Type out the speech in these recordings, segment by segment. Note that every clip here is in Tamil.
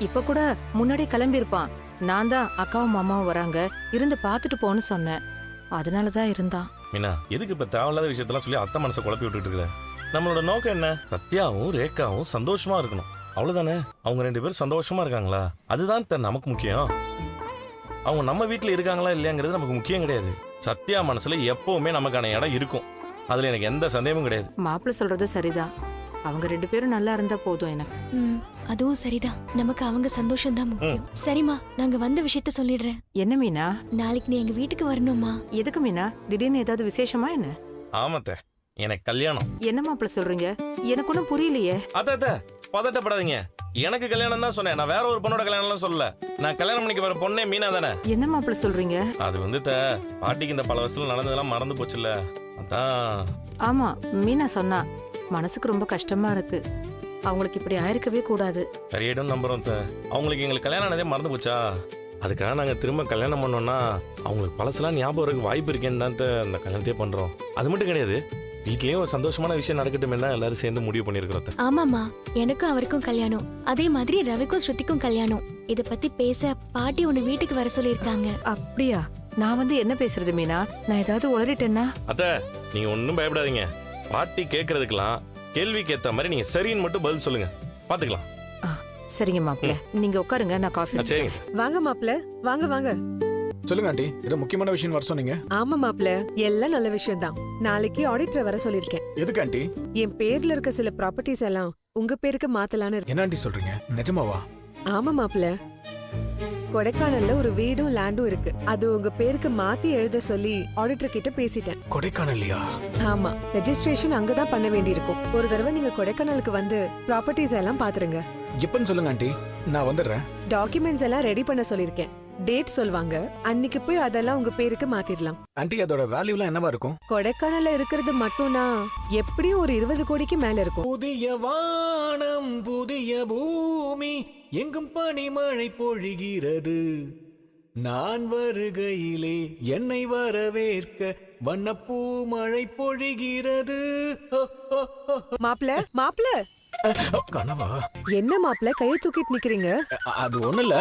இப்ப கூட முன்னாடி கிளம்பி இருப்பான். நான் தான் அக்காவும் மாமாவும் வராங்க, இருந்து பாத்துட்டு போன்னு சொன்னேன். அதனாலதான் இருந்தான். மீனா, எதுக்கு இப்ப தேவையில்லாத விஷயத்தெல்லாம் சொல்லி அத்தை மனசை குழப்பி விட்டுட்டு இருக்கிற? நம்மளோட நோக்கம் என்ன? சத்யாவும் ரேகாவும் சந்தோஷமா இருக்கணும், அவ்வளவுதானே. அவங்க 2 பேரும் சந்தோஷமா இருக்காங்களா, அதுதான் நமக்கு முக்கியம். அவங்க நம்ம வீட்டுல இருக்காங்களா இல்லையாங்கிறது நமக்கு முக்கியம் கிடையாது. சத்யா மனசுல எப்பவுமே நமக்கான இடம் இருக்கும், அதுல எனக்கு எந்த சந்தேகமும் கிடையாது. மாப்பிள்ள சொல்றது சரிதான், அவங்க 2 பேரும் நல்லா இருந்தா போதும் எனக்கு. அதுவும் சரிதான், நமக்கு அவங்க சந்தோஷம் தான் முக்கியம். சரிம்மா, நாங்க வந்த விஷயத்த சொல்லிடுறேன். என்ன மீனா? நாளைக்கு நீ எங்க வீட்டுக்கு வரணுமா? எதுக்கு மீனா? திடீர்னு ஏதாவது விசேஷமா என்ன? ஆமாத்த, எனக்கு கல்யாணம். என்ன மாப்பிள்ள சொல்றீங்க? எனக்கு ஒன்னும் புரியலையே. அத்த பதட்டப்படாதீங்க, எனக்கு கல்யாணம் தான் சொன்னேன், நான் வேற ஒரு பொண்ணோட கல்யாணம் சொல்லல. நான் கல்யாணம் பண்ணிக்க வர பொண்ணே மீனா தானே. என்ன மாப்பிள்ள சொல்றீங்க? அது வந்து பாட்டிக்கு இந்த பல வருஷத்துல நடந்ததெல்லாம் மறந்து போச்சுல்ல, அதான். ஆமா, மீனா சொன்னா மனசுக்கு ரொம்ப கஷ்டமா இருக்கு. அவங்களுக்கு இப்படி ஆயிருக்கவே கூடாது. சரியிடும் நம்புறோம். அவங்களுக்கு எங்களுக்கு கல்யாணம் ஆனதே மறந்து போச்சா, அதுக்காக நாங்க திரும்ப கல்யாணம் பண்ணோம்னா அவங்களுக்கு பழசெல்லாம் ஞாபகம் இருக்க வாய்ப்பு இருக்கேன்னு தான் அந்த கல்யாணத்தையே பண்றோம். அது மட்டும் கிடையாது, வீட்லயும் ஒரு சந்தோஷமான விஷயம் நடக்கட்டும் என்ன எல்லாரும் சேர்ந்து முடிவு பண்ணிருக்கிறோம். ஆமாமா, எனக்கும் அவருக்கும் கல்யாணம், அதே மாதிரி ரவிக்கும் ஸ்ருதிக்கும் கல்யாணம். இத பத்தி பேச பாட்டி உன்னை வீட்டுக்கு வர சொல்லிருக்காங்க. அப்படியா? நான் வந்து என்ன பேசுறது மீனா? நான் ஏதாவது உளறிட்டேன்னா? அத்த, நீங்க ஒன்னும் பயப்படாதீங்க. பாட்டி கேட்கறதுக்கெல்லாம் கேள்விக்கு ஏத்த மாதிரி நீங்க சரின்னு மட்டும் பதில் சொல்லுங்க, பாத்துக்கலாம். சரிங்க மாப்பிள்ள, நீங்க உட்காருங்க, நான் காஃபி. சரிங்க. வாங்க மாப்பிள்ள, வாங்க வாங்க. சொல்லுங்க ஆண்டி, இது முக்கியமான விஷயம் வர சொன்னீங்க. ஆமா மாப்பிள்ள, எல்லாம் நல்ல விஷயம் தான். நாளைக்கு ஆடிட்டர் வர சொல்லிருக்கேன். எதுக்கு ஆண்டி? என் பேர்ல இருக்க சில ப்ராப்பர்ட்டிஸ் எல்லாம் உங்க பேருக்கு மாத்தலான்னு இருக்கேன். என்ன ஆண்டி சொல்றீங்க, நிஜமாவா? ஆமா மாப்பிள்ள, கொடைக்கானல்ல ஒரு வீடும் லேண்டும் இருக்கு, அது உங்க பேருக்கு மாத்தி எழுத சொல்லி ஆடிட்டர் கிட்ட பேசிட்டேன். கொடைக்கானல்லையா? ஆமா, ரெஜிஸ்ட்ரேஷன் அங்கதான் பண்ண வேண்டியிருக்கும். ஒரு தடவை நீங்க கொடைக்கானலுக்கு வந்து ப்ராப்பர்ட்டிஸ் எல்லாம் பாத்துருங்க. எப்பன்னு சொல்லுங்க ஆண்டி, நான் வந்துடுறேன். டாக்குமெண்ட்ஸ் எல்லாம் ரெடி பண்ண சொல்லிருக்கேன். டேட் சொல்வாங்க, அன்னைக்கு போய் அதெல்லாம் உங்க பேருக்கு மாத்திரலாம். ஆண்டி, அதோட வேல்யூலாம் என்னவா இருக்கும்? கொடைக்கானல்ல இருக்கிறது மட்டும்னா எப்படியும் ஒரு 20 கோடிக்கு மேல இருக்கும். புதிய வானம் புதிய பூமி எங்கும் பனிமழை பொழிகிறது, நான் வருகையிலே என்னை வரவேற்க வண்ணப்பூ மழை பொழிகிறது. மாப்ள மாப்ள, கனவா? என்ன மாப்ள கையை தூக்கிட்டு நிக்கிறீங்க? அது ஒண்ணு இல்ல,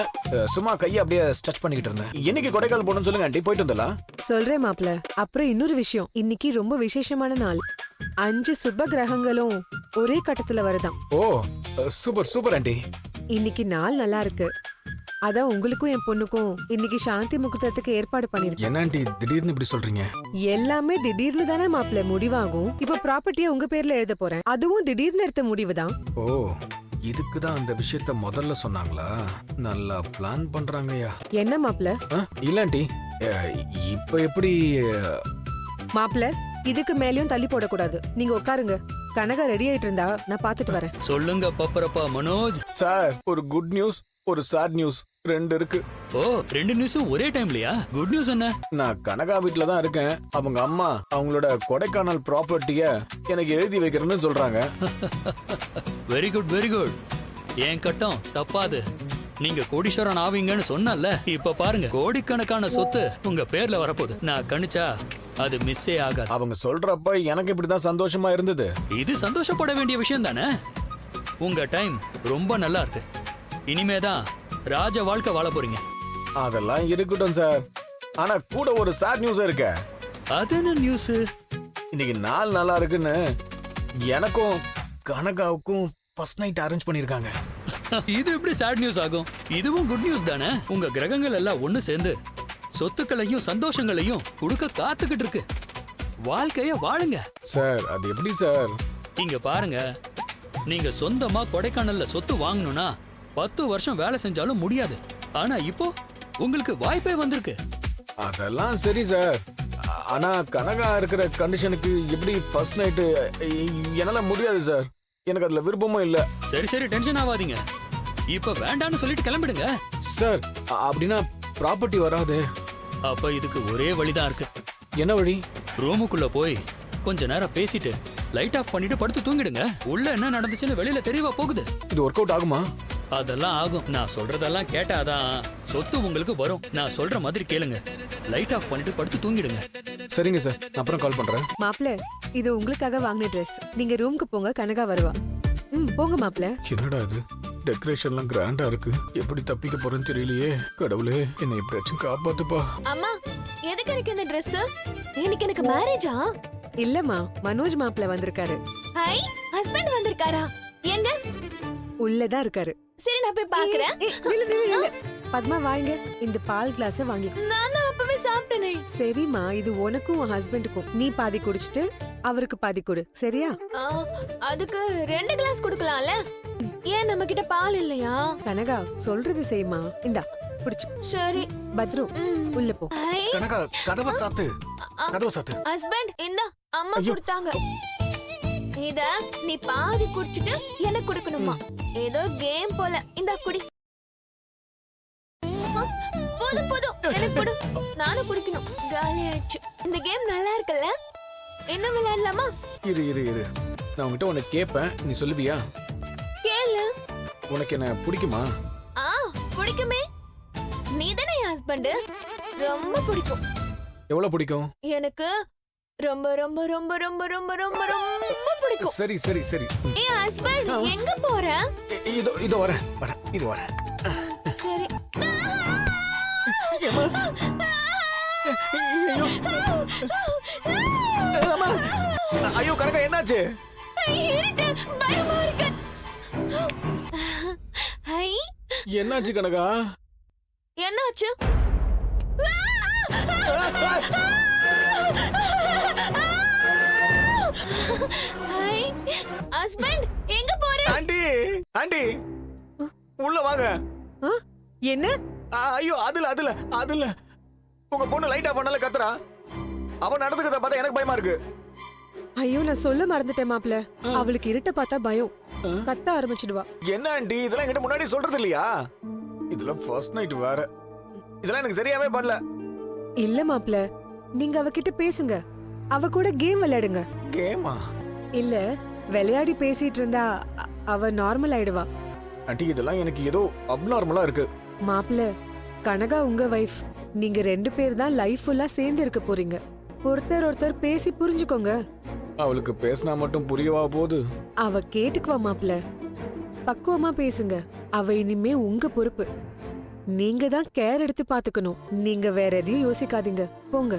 சும்மா கையை அப்படியே ஸ்ட்ரெச் பண்ணிக்கிட்டு இருந்தேன். இன்னைக்கு கொடைக்கானல் போகணும்னு சொல்லுங்க ஆண்டி, போயிட்டு வந்துடலாம். சொல்றேன் மாப்ள. அப்புறம் இன்னொரு விஷயம், இன்னைக்கு ரொம்ப விசேஷமான நாள். 5 சுப கிரகங்களும் ஒரே கட்டத்துல வருதாம். ஓ, சூப்பர் சூப்பர் ஆண்டி. இன்னைக்கு நாள் நல்லா இருக்கு, அதான் உங்களுக்கும் என் பொண்ணுக்கும் இன்னைக்கு சாந்தி முகூர்த்தத்துக்கு ஏற்பாடு பண்ணிருக்கேன். என்ன ஆண்டி திடீர்னு இப்படி சொல்றீங்க? எல்லாமே திடீர்னு தானே மாப்ள முடிவாகும். இப்ப ப்ராப்பர்ட்டியை உங்க பேர்ல எழுத போறேன், அதுவும் திடீர்னு எடுத்த முடிவுதான். ஓ, இதுக்குதான் அந்த விஷயத்த முதல்ல சொன்னாங்களா? நல்லா பிளான் பண்றாங்கய்யா. என்ன மாப்ள? இல்ல ஆண்டி, இப்ப எப்படி? மாப்ள, இதுக்கு மேலயும் தள்ளி போடக்கூடாது. நீங்க உட்காருங்க, கனகா ரெடி ஆயிட்டு இருந்தா நான் பாத்துட்டு வரேன். சொல்லுங்க பப்பரப்பா மனோஜ். சார், ஒரு குட் நியூஸ் ஒரு சாட் நியூஸ் 2 இருக்கு. ஓ, 2 நியூஸும் ஒரே டைம்லயா? குட் நியூஸ் என்ன? நான் கனகா வீட்ல தான் இருக்கேன். அவங்க அம்மா அவங்களோட கொடைக்கானல் ப்ராப்பர்ட்டிய எனக்கு எழுதி வைக்கிறேன்னு சொல்றாங்க. Very good very good. ஏன் கட்டம் தப்பாது. நீங்க கோடீஸ்வரன் ஆவீங்கன்னு சொன்னல, இப்ப பாருங்க கோடிக்கணக்கான சொத்து உங்க பேர்ல வரப்போகுது. நான் கணிச்சா அது மிஸ்ஸே ஆகாது. அவங்க சொல்றப்ப எனக்கு இப்படிதான் சந்தோஷமா இருந்தது. இது சந்தோஷப்பட வேண்டிய விஷயம் தானே. உங்க டைம் ரொம்ப நல்லா இருக்கு. இனிமேதான் ராஜ வாழ்க்கை வாழ போறீங்க. அதெல்லாம் இருக்கட்டும் சார், ஆனா கூட ஒரு சாட் நியூஸ் இருக்கு. அது என்ன நியூஸ்? இன்னைக்கு நாள் நல்லா இருக்குன்னு எனக்கும் கனகாவுக்கும் ஃபர்ஸ்ட் நைட் அரேஞ்ச் பண்ணிருக்காங்க. இது எப்படி சாட் நியூஸ் ஆகும்? இதுவும் குட் நியூஸ் தானே. உங்க கிரகங்கள் எல்லாம் ஒண்ணு சேர்ந்து சொத்துக்களையும் சந்தோஷங்களையும் கொடுக்க காத்துக்கிட்டு இருக்கு. வாழ்க்கைய வாழுங்க சார். அது எப்படி சார்? இங்க பாருங்க, நீங்க சொந்தமா கொடைக்கானல்ல சொத்து வாங்கணும்னா 10 வருஷம் வேலை செஞ்சாலும் முடியாது. ஆனா இப்போ உங்களுக்கு வாய்ப்பே வந்திருக்கு. அதெல்லாம் சரி சார், ஆனா கனகா இருக்கிற கண்டிஷனுக்கு எப்படி ஃபர்ஸ்ட் நைட்? என்னால முடியாது சார், எனக்கு அதுல விருப்பமும் இல்ல. சரி சரி, டென்ஷன் ஆகாதீங்க. இப்ப வேண்டான்னு சொல்லிட்டு கிளம்பிடுங்க சார். அப்படின்னா ப்ராப்பர்ட்டி வராது. அப்ப இதுக்கு ஒரே வழிதான் இருக்கு. என்ன வழி? ரூமுக்குள்ள போய் கொஞ்ச நேரம் பேசிட்டு லைட் ஆஃப் பண்ணிட்டு படுத்து தூங்கிடுங்க. உள்ள என்ன நடந்துச்சுன்னு வெளியில தெரியவா போகுது. இது ஒர்க் அவுட் ஆகுமா? அதெல்லாம் ஆகும். நான் சொல்றதெல்லாம் கேட்டாதான் சொத்து உங்களுக்கு வரும். நான் சொல்ற மாதிரி கேளுங்க. லைட் ஆஃப் பண்ணிட்டு படுத்து தூங்கிடுங்க. சரிங்க சார், அப்புறம் கால் பண்றேன். மாப்ள, இது உங்களுக்காக வாங்கின ட்ரெஸ். நீங்க ரூமுக்கு போங்க, கனகா வருவா. போங்க மாப்ள. என்னடா இது டெக்கரேஷன்லாம் கிராண்டா இருக்கு. எப்படி தப்பிக்க போறேன்னு தெரியலையே. கடவுளே என்னை எப்படியாச்சும் காப்பாத்துப்பா. அம்மா எதுக்கு எனக்கு இந்த Dress? இன்னைக்கு எனக்கு மேரேஜா? இல்லம்மா, மனோஜ் மாப்பிள்ள வந்திருக்காரு. ஹை, ஹஸ்பண்ட் வந்திருக்காரா? எங்க? உள்ளதான் இருக்காரு. சரி நான் போய் பாக்குறேன். நில்லு, நில்லு, நில்லு. பத்மா வாங்க, இந்த பால் கிளாஸ வாங்கிக்கோ. நான் தான் அப்பவே சாப்பிட்டேனே. சரிம்மா, இது உனக்கும் உன் ஹஸ்பண்டுக்கும். நீ பாதி குடிச்சிட்டு அவருக்கு பாதி கொடு, சரியா? ஆ, அதுக்கு 2 கிளாஸ் குடுக்கலாம்ல? ஏன் நம்ம கிட்ட பால் இல்லையா? கனகா சொல்றது செய்யுமா. இந்தா குடிச்சு. சரி. பத்ரு உள்ள போ. ஹை, கனகா கதவை சாத்து. கதவை சாத்து. ஹஸ்பண்ட் இந்த அம்மா ஐயோ. கொடுத்தாங்க. இத நீ பாதி குடிச்சிட்டு எனக்கு கொடுக்கணுமா? ஏதோ கேம் போல. இந்த குடி. போதும் போதும் எனக்கு கொடு. நானும் குடிக்கணும். காலி ஆயிடுச்சு. இந்த கேம் நல்லா இருக்குல்ல? என்ன விளையாடலாமா? இரு இரு இரு, நான் உன்கிட்ட உன்னை கேட்பேன், நீ சொல்லுவியா? கேளு. உனக்கு என்ன பிடிக்குமா? ஆ பிடிக்குமே. நீதானே என் ஹஸ்பண்ட். ரொம்ப பிடிக்கும். எவ்வளவு பிடிக்கும்? எனக்கு ரொம்ப ரொம்ப ரொம்ப ரொம்ப ரொம்ப ரொம்ப ரொம்ப பிடிக்கும். சரி சரி சரி. என் ஹஸ்பண்ட் எங்க போற? இதோ இதோ வரேன் வரேன், இது வரேன். சரி. ஐயோ கனகா என்னாச்சு? இருட்டு பயமா இருக்கு. ஹை, என்னாச்சு கனகா? என்னாச்சு? ஹை, ஹஸ்பண்ட் எங்க போற? ஆண்டி ஆண்டி உள்ள வாங்க. ஆ, என்ன? ஐயோ அதுல அதுல அதுல உங்க பொண்ணு லைட் ஆஃப் பண்ணால கத்துறா. அவன் நடந்துக்கிறத பார்த்தா எனக்கு பயமா இருக்கு. ஐயோ நான் சொல்ல மறந்துட்டேன் மாப்ள. அவளுக்கு இருட்ட பார்த்தா பயம். கத்த ஆரம்பிச்சிடுவா. என்ன ஆண்டி இதெல்லாம் என்கிட்ட முன்னாடி சொல்றது இல்லையா? இதெல்லாம் ஃபர்ஸ்ட் நைட் வேற. இதெல்லாம் எனக்கு சரியாவே பண்ணல. இல்ல மாப்ள, நீங்க அவகிட்ட பேசுங்க. அவ கூட கேம் விளையாடுங்க. கேமா? இல்ல, விளையாடி பேசிட்டு இருந்தா அவ நார்மல் ஆயிடுவா. ஆண்டி இதெல்லாம் எனக்கு ஏதோ அப்நார்மலா இருக்கு. மாப்ள, கனகா உங்க வைஃப். நீங்க 2 பேர் தான் லைஃப் ஃபுல்லா சேர்ந்து இருக்க போறீங்க. ஒருத்தர் ஒருத்தர் பேசி புரிஞ்சுக்கோங்க. அவளுக்கு பேசினா மட்டும் புரியவா போகுது? அவ கேட்டுக்குவா மாப்ள. பக்குவமா பேசுங்க. அவ இனிமே உங்க பொறுப்பு. நீங்க தான் கேர் எடுத்து பாத்துக்கணும். நீங்க வேற எதையும் யோசிக்காதீங்க. போங்க.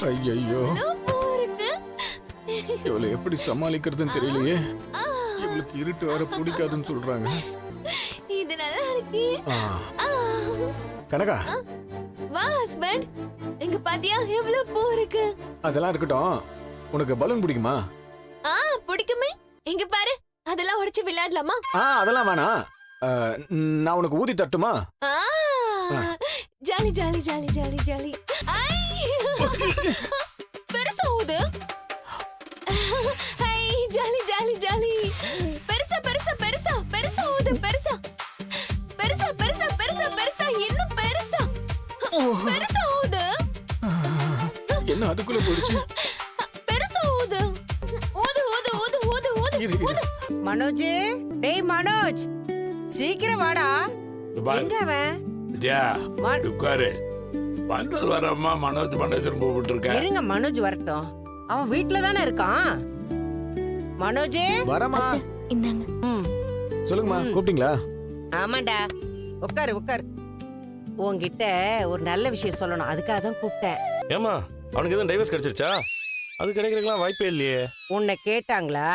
ஐயோ போருக்கு. இவளை எப்படி சமாளிக்கிறதுன்னு தெரியலையே. இவளுக்கு இருட்டு வேற பிடிக்காதுன்னு சொல்றாங்க. இது நல்லா இருக்கு. கனகா வா ஹஸ்பண்ட். எங்க பாத்தியா எவ்வளவு பூ இருக்கு. அதெல்லாம் இருக்கட்டும், உனக்கு பலூன் பிடிக்குமா? ஆ பிடிக்குமே. எங்க பாரு, அதெல்லாம் உடைச்சு விளையாடலாமா? அதெல்லாம் வேணாம். நான் உனக்கு ஊதி தட்டுமா? ஆ jolly jolly jolly jolly jolly. பெருசா ஊது. ஹை ஜாலி ஜாலி ஜாலி. பெருசா பெருசா பெருசா பெருசா ஊது. பெருசா பெருசா பெருசா பெருசா பெருசா இன்னும் பெருசா பெருசா ஊது. என்ன அதுக்குள்ள போயிடுச்சு? பெருசா ஊது. ஊது ஊது ஊது ஊது ஊது இரு, இரு. ஊது. மனோஜ், டேய் மனோஜ், சீக்கிரம் வாடா. எங்க அவன்? வித்யா, ம- உட்காரு. வந்தது வரமா மனோஜ் கூப்பிட்டு இருக்க. இருங்க மனோஜ் வரட்டும். அவன் வீட்ல தானே இருக்கான். மனோஜே. வரமா? இந்தாங்க. ம், சொல்லுங்கம்மா, கூப்பிட்டீங்களா? ஆமாண்டா. உட்காரு உட்காரு. உன்கிட்ட ஒரு நல்ல விஷயம் சொல்லணும், அதுக்காக தான் கூப்பிட்டேன். ஏமா அவனுக்கு எதுவும் டைவர்ஸ் கிடைச்சிருச்சா? அது கிடைக்கிறதுலாம் வாய்ப்பே இல்லையே. உன்னை கேட்டாங்களா?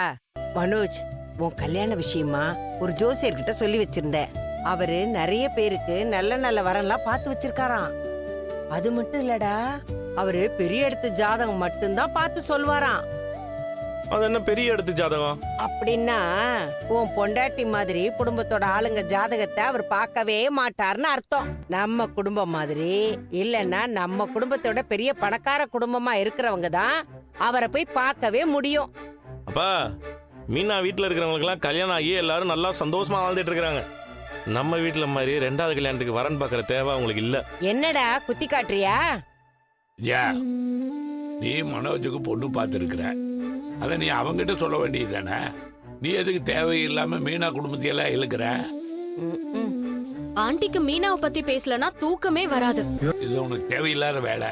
மனோஜ், உன் கல்யாண விஷயமா ஒரு ஜோசியர்கிட்ட சொல்லி வச்சிருந்தேன். அவரு நிறைய பேருக்கு நல்ல நல்ல வரன்லாம் பார்த்து வச்சிருக்காராம். அது மட்டும் இல்லடா, அவரு பெரிய இடத்து ஜாதகம் மட்டும்தான் பார்த்து சொல்வாராம். அது என்ன பெரிய இடத்து ஜாதகம்? அப்படின்னா உன் பொண்டாட்டி மாதிரி குடும்பத்தோட ஆளுங்க ஜாதகத்தை அவர் பார்க்கவே மாட்டார்னு அர்த்தம். நம்ம குடும்பம் மாதிரி இல்லைன்னா நம்ம குடும்பத்தோட பெரிய பணக்கார குடும்பமா இருக்கிறவங்க தான் அவரை போய் பார்க்கவே முடியும். அப்பா, மீனா வீட்டில் இருக்கிறவங்களுக்குலாம் கல்யாணம் ஆகி எல்லாரும் நல்லா சந்தோஷமா வாழ்ந்துட்டு இருக்கிறாங்க. நம்ம வீட்டில் மாதிரி 2வது கல்யாணத்துக்கு வரன் பார்க்குற தேவை அவங்களுக்கு இல்லை. என்னடா குத்தி காட்டுறியா? வித்யா, நீ மனோஜுக்கு பொண்ணு பார்த்துருக்குற. அதை நீ அவங்கிட்ட சொல்ல வேண்டியது தானே. நீ எதுக்கு தேவையில்லாம மீனா குடும்பத்தையெல்லாம் இழுக்கிற? ஆண்டிக்கு மீனாவை பத்தி பேசலனா தூக்கமே வராது. இது உனக்கு தேவையில்லாத வேலை.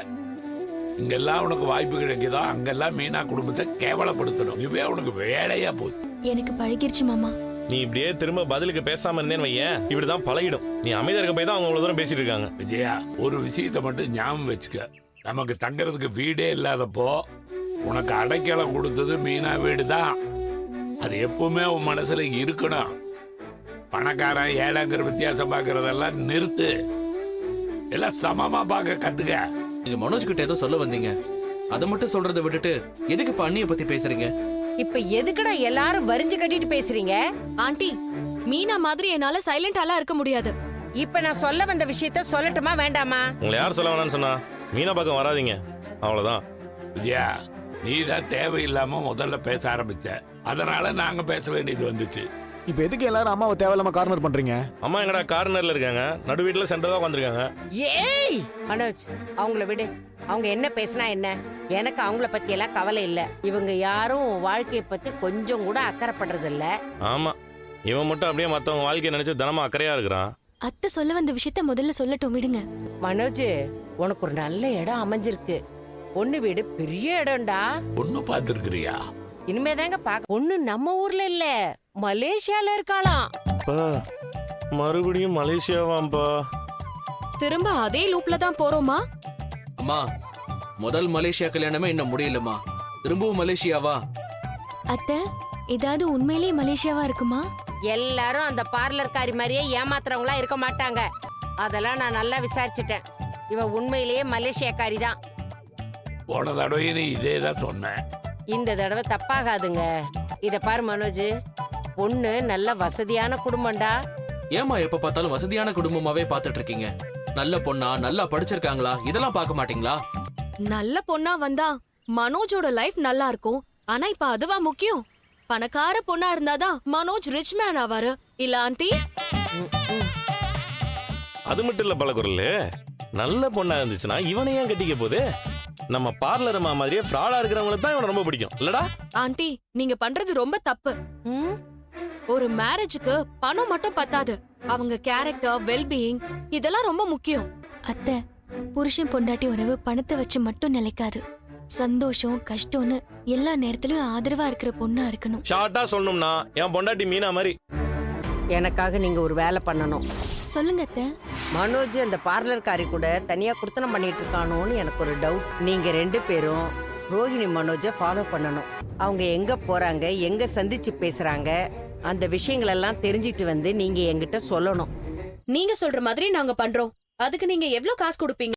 இங்கெல்லாம் உனக்கு வாய்ப்பு கிடைக்குதோ அங்கெல்லாம் மீனா குடும்பத்தை கேவலப்படுத்தணும். இதுவே உனக்கு வேலையா போச்சு. எனக்கு பழகிருச்சு மாமா. நீ இப்படியே திரும்ப பதிலுக்கு பேசாம இருந்தேன்னு வையேன், இப்படிதான் பழகிடும். நீ அமைதியா இருக்க போய் தான் அவங்க அவ்வளவு தூரம் பேசிட்டு இருக்காங்க. விஜயா, ஒரு விஷயத்தை மட்டும் ஞாபகம் வச்சுக்க. நமக்கு தங்கறதுக்கு வீடே இல்லாதப்போ உனக்கு அடைக்கலம் கொடுத்தது மீனா வீடு தான். அது எப்பவுமே உன் மனசுல இருக்கணும். பணக்காரன் ஏழைங்கிற வித்தியாசம் பார்க்கறதெல்லாம் நிறுத்து. எல்லாம் சமமா பார்க்க கத்துக்க. நீங்க மனோஜ் கிட்ட ஏதோ சொல்ல வந்தீங்க, அதை மட்டும் சொல்றதை விட்டுட்டு எதுக்கு இப்ப அண்ணிய பத்தி பேசுறீங்க? இப்ப எதுக்குடா எல்லாரும் வரிஞ்சு கட்டிட்டு பேசுறீங்க? ஆண்டி, மீனா மாதிரி என்னால சைலண்டாலாம் இருக்க முடியாது. இப்ப நான் சொல்ல வந்த விஷயத்த சொல்லட்டுமா வேண்டாமா? உங்களை யார் சொல்ல வேணாம்னு சொன்னா? மீனா பக்கம் வராதீங்க, அவ்வளவுதான். விஜயா, நீ தான் தேவையில்லாம முதல்ல பேச ஆரம்பிச்ச. அதனால நாங்க பேச வேண்டியது வந்துச்சு. இப்ப எதுக்கு எல்லாரும் அம்மாவை தேவையில்லாம கார்னர் பண்றீங்க? அம்மா எங்கடா கார்னர்ல இருக்காங்க, நடு வீட்டுல சென்டர் தான் உட்காந்துருக்காங்க. ஏய் மனோஜ், அவங்கள விடு. அவங்க என்ன பேசினா என்ன? எனக்கு அவங்கள பத்தி எல்லாம் கவலை இல்ல. இவங்க யாரும் வாழ்க்கைய பத்தி கொஞ்சம் கூட அக்கறைப்படுறது இல்ல. ஆமா, இவன் மட்டும் அப்படியே மத்தவங்க வாழ்க்கையை நினைச்சு தினமும் அக்கறையா இருக்கிறான். அத்தை சொல்ல வந்த விஷயத்த முதல்ல சொல்லட்டும், விடுங்க. மனோஜ், உனக்கு ஒரு நல்ல இடம் அமைஞ்சிருக்கு. பொண்ணு வீடு பெரிய இடம்டா. பொண்ணு பார்த்துருக்கிறியா? இனிமேதாங்க பாக்க. பொண்ணு நம்ம ஊர்ல இல்ல, மலேசியால இருக்காளாம். அப்பா, மறுபடியும் மலேசியாவாம்பா? திரும்ப அதே லூப்ல தான் போறோமா? அம்மா, முதல் மலேசியா கல்யாணமே இன்னும் முடியலம்மா, திரும்பவும் மலேசியாவா? அத்தை, ஏதாவது உண்மையிலேயே மலேசியாவா இருக்குமா? எல்லாரும் அந்த பார்லர்காரி மாதிரியே ஏமாத்துறவங்களா இருக்க மாட்டாங்க. அதெல்லாம் நான் நல்லா விசாரிச்சுட்டேன். இவ உண்மையிலேயே மலேசியாக்காரி தான். போன தடவை நீ இதே தான் சொன்ன. இந்த தடவை தப்பாகாதுங்க. இத பாரு மனோஜ், பொண்ணு நல்ல வசதியான குடும்பம்டா. ஏமா எப்ப பார்த்தாலும் வசதியான குடும்பமாவே பாத்துட்டு இருக்கீங்க? நல்ல பொண்ணா, நல்லா படிச்சிருக்காங்களா, இதெல்லாம் பார்க்க மாட்டீங்களா? நல்ல பொண்ணா வந்தா மனோஜோட லைஃப் நல்லா இருக்கும். ஆனா இப்ப அதுவா முக்கியம்? பணக்கார பொண்ணா இருந்தாதான் மனோஜ் ரிச் மேன் ஆவாரு இல்ல ஆண்டி? அது மட்டும் இல்ல பலகுரல், நல்ல பொண்ணா இருந்துச்சுன்னா இவனை ஏன் கட்டிக்க போகுது? நம்ம பார்லர் அம்மா மாதிரியே ஃப்ராடா இருக்கிறவங்களுக்கு தான் இவனை ரொம்ப பிடிக்கும் இல்லடா? ஆண்டி, நீங்க பண்றது ரொம்ப தப்பு. ம்? ஒரு மேரேஜுக்கு பணம் மட்டும் பத்தாது. அவங்க கேரக்டர், வெல்பீயிங் இதெல்லாம் ரொம்ப முக்கியம். அத்தை, புருஷன் பொண்டாட்டி உறவு பணத்தை வச்சு மட்டும் நிலைக்காது. சந்தோஷம், கஷ்டம்னு எல்லா நேரத்திலயும் ஆதரவா இருக்கிற பொண்ணா இருக்கணும். ஷார்ட்டா சொல்லணும்னா என் பொண்டாட்டி மீனா மாதிரி. எனக்காக நீங்க ஒரு வேலை பண்ணணும். சொல்லுங்க அத்தை. மனோஜ் அந்த பார்லர்காரி கூட தனியா குடுத்தனம் பண்ணிட்டு இருக்கானோன்னு எனக்கு ஒரு டவுட். நீங்க 2 பேரும் ரோஹிணி மனோஜை ஃபாலோ பண்ணணும். அவங்க எங்க போறாங்க, எங்க சந்திச்சு பேசுறாங்க, அந்த விஷயங்கள் எல்லாம் தெரிஞ்சிட்டு வந்து நீங்க என்கிட்ட சொல்லணும். நீங்க சொல்ற மாதிரி நாங்க பண்றோம். அதுக்கு நீங்க எவ்வளவு காசு கொடுப்பீங்க?